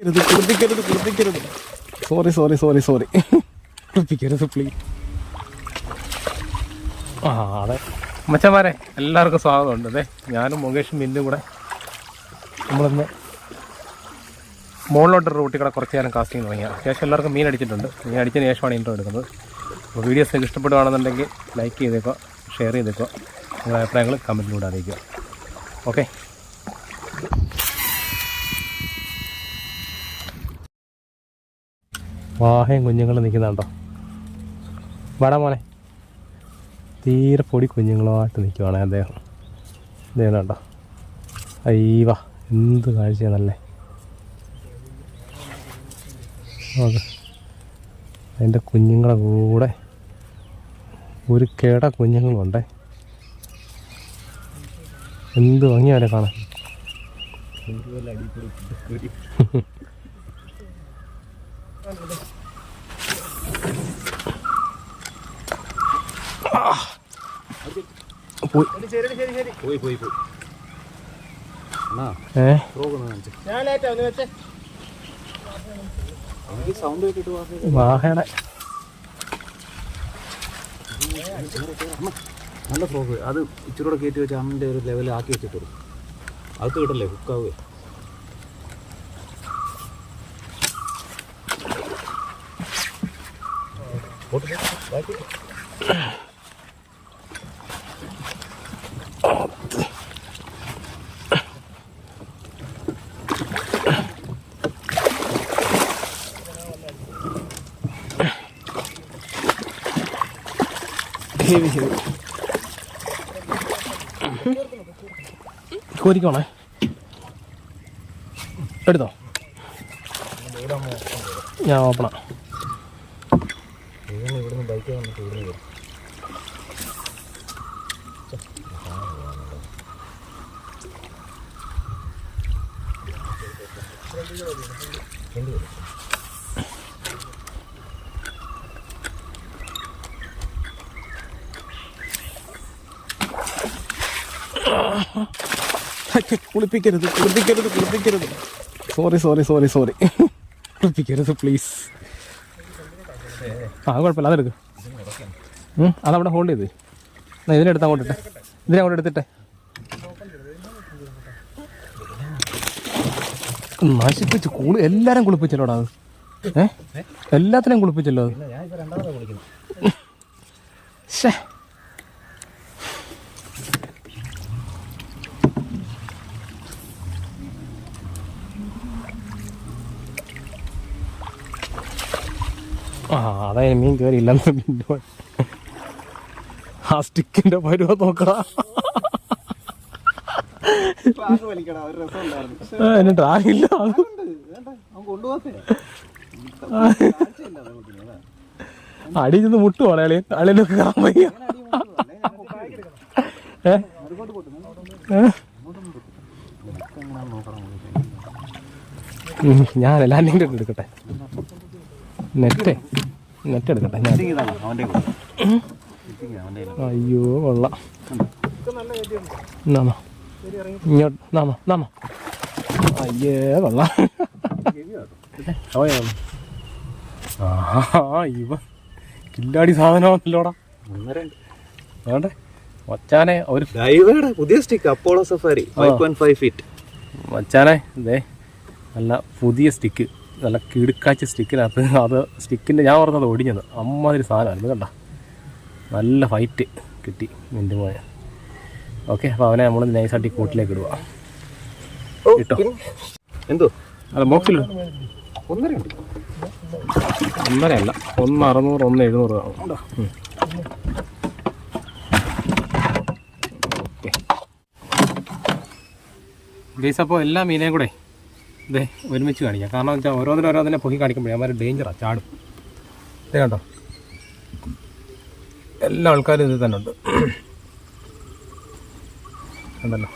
കുളിപ്പിക്കരുത്. Sorry. കുളിപ്പിക്കരുത് please. അതെ മച്ചന്മാരെ, എല്ലാവർക്കും സ്വാഗതമുണ്ട്. അതെ, ഞാനും മുകേഷും ബിന്ദും കൂടെ നമ്മളിന്ന് മുകളിലോട്ട് റൂട്ടിൽ കൂടെ കുറച്ച് നേരം കാസ്റ്റിംഗ് തുടങ്ങിയ ശേഷം എല്ലാവർക്കും മീൻ അടിച്ചിട്ടുണ്ട്. മീൻ അടിച്ചതിന് ശേഷമാണ് ഇൻട്രോ എടുക്കുന്നത്. അപ്പോൾ വീഡിയോസ് നിങ്ങൾക്ക് ഇഷ്ടപ്പെടുകയാണെന്നുണ്ടെങ്കിൽ ലൈക്ക് ചെയ്തേക്കുക, ഷെയർ ചെയ്തേക്കുക, നിങ്ങളുടെ അഭിപ്രായങ്ങൾ കമൻറ്റിലൂടെ അറിയിക്കുക. ഓക്കെ, വാഹയും കുഞ്ഞുങ്ങൾ നിൽക്കുന്നുണ്ടോ? വടാ മോനെ, തീരെ പൊടി കുഞ്ഞുങ്ങളുമായിട്ട് നിൽക്കുവാണേ അദ്ദേഹം. ഇതേണ്ടോ, അയ്യവ എന്ത് കാഴ്ചയാണല്ലേ. ഓക്കെ, അതിൻ്റെ കുഞ്ഞുങ്ങളെ കൂടെ ഒരു കേട കുഞ്ഞുങ്ങളുണ്ടേ. എന്ത് ഭംഗിയാലെ കാണാൻ. വാഹയുടെ നല്ല ഫ്രോഗ്. അത് ഇച്ചിരൂടെ കയറ്റി വെച്ച് അമ്മൻ്റെ ഒരു ലെവലിൽ ആക്കി വെച്ചിട്ട് അത് കിട്ടല്ലേ ഹുക്കാവേ. കോരിക്കോണേ, എടുത്തോ. ഞാൻ ഓപ്പണ. ഇവിടുന്ന് ബൈക്ക് വന്നിട്ട് ഇവിടുന്ന് വരും. കുളിപ്പിക്കരുത്. സോറി. കുളിപ്പിക്കരുത് പ്ലീസ്. കുഴപ്പമില്ല, അതെടുക്ക്. അതവിടെ ഹോൾഡ് ചെയ്ത് ഇതിനെടുത്ത് അങ്ങോട്ടിട്ടെ. ഇതിനങ്ങോട്ട് എടുത്തിട്ടെ. നശിപ്പിച്ച് എല്ലാരും കുളിപ്പിച്ചല്ലോടാ അത്. എല്ലാത്തിനെയും കുളിപ്പിച്ചല്ലോ അത്. ശേ, അതായത് മീൻ കയറിയില്ലെന്ന്. പിന്നെ ആ സ്റ്റിക്കിന്റെ പരുവ നോക്കടാ. എന്നിട്ട് ആരില്ല, അടി ചെന്ന് മുട്ടുവാണ് അളിയിലൊക്കെ കാണാൻ വയ്യ. ഞാൻ ലാൻഡിങ് എടുക്കട്ടെ. നെറ്റ് എടുക്കട്ടെ ഞാൻ. അയ്യോ കൊള്ളാം. ഇങ്ങോട്ട് നാമോ. അയ്യേ കൊള്ളാം. ഇവ കില്ലാടി സാധനമാണല്ലോടാ. വേണ്ടേ മച്ചാനെ, ഒരു പുതിയ സ്റ്റിക്ക് അപ്പോളോ സഫാരി 5.5 ഫീറ്റ്. മച്ചാനെ ഇതേ നല്ല പുതിയ സ്റ്റിക്ക്, നല്ല കിടുക്കാച്ച സ്റ്റിക്കിനകത്ത്. അത് സ്റ്റിക്കിൻ്റെ ഞാൻ പറഞ്ഞത് ഒടിഞ്ഞത് അമ്മാതിരി സാധനമായിരുന്നു. കണ്ട, നല്ല ഫൈറ്റ് കിട്ടി മിൻറ്റ് പോയ. ഓക്കെ, അപ്പോൾ അവനെ നമ്മൾ നൈസായിട്ട് കൂട്ടിലേക്ക് ഇടുക. കിട്ടോ എന്തോ അല്ല ബോക്സിൽ 1.5 അല്ല, 1.600 1.700 കാണും. ഓക്കെ ഗൈസ്, അപ്പോൾ എല്ലാ മീനെയും കൂടെ ഇതേ ഒരുമിച്ച് കാണിക്കാം. കാരണം എന്ന് വെച്ചാൽ ഓരോന്നിനെ പൊക്കി കാണിക്കുമ്പോഴേ അവന്മാർ ഡേഞ്ചറാണ്, ചാടും. ഇതേ കണ്ടോ, എല്ലാ ആൾക്കാരും ഇത് തന്നെ ഉണ്ട്. കണ്ടല്ലോ.